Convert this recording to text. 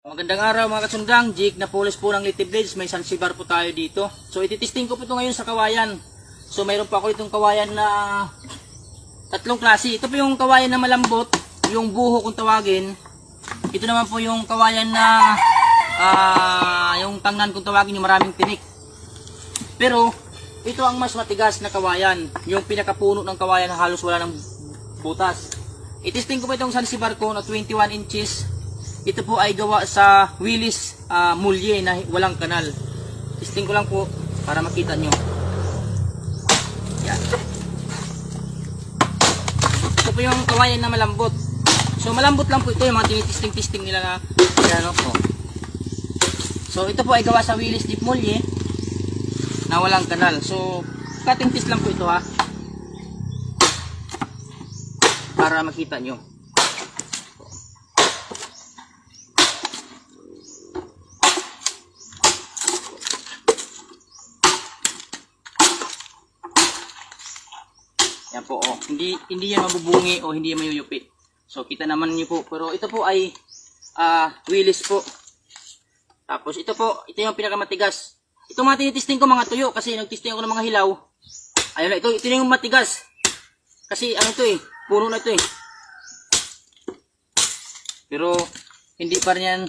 Magandang araw mga kasundang, Jig na pulis po ng Little Blades, may Zanzibar po tayo dito. So ititesting ko po ito ngayon sa kawayan. So mayroon pa ako itong kawayan na tatlong klase. Ito po yung kawayan na malambot, yung buho kung tawagin. Ito naman po yung kawayan na yung tangnan kung tawagin, yung maraming tinik. Pero ito ang mas matigas na kawayan, yung pinakapuno ng kawayan na halos wala ng butas. Itesting ko po itong Zanzibar ko na 21 inches. Ito po ay gawa sa Willis mulye na walang kanal. Testing ko lang po para makita nyo. Yan. Ito po yung kawayan na malambot. So malambot lang po ito, yung mga tinitesting-testing nila na ano po. So ito po ay gawa sa Willis deep mulye na walang kanal. So cutting test lang po ito ha. Para makita nyo. Yan po, oh. Hindi yan mabubungi o hindi yan mayuyupi. So kita naman niyo po, pero ito po ay Willis po. Tapos ito po, ito yung pinakamatigas. Ito mga tinitesting ko mga tuyo kasi nagtesting ako ng mga hilaw. Ayun na, ito yung matigas. Kasi ano to puno na ito Pero hindi pa rin yan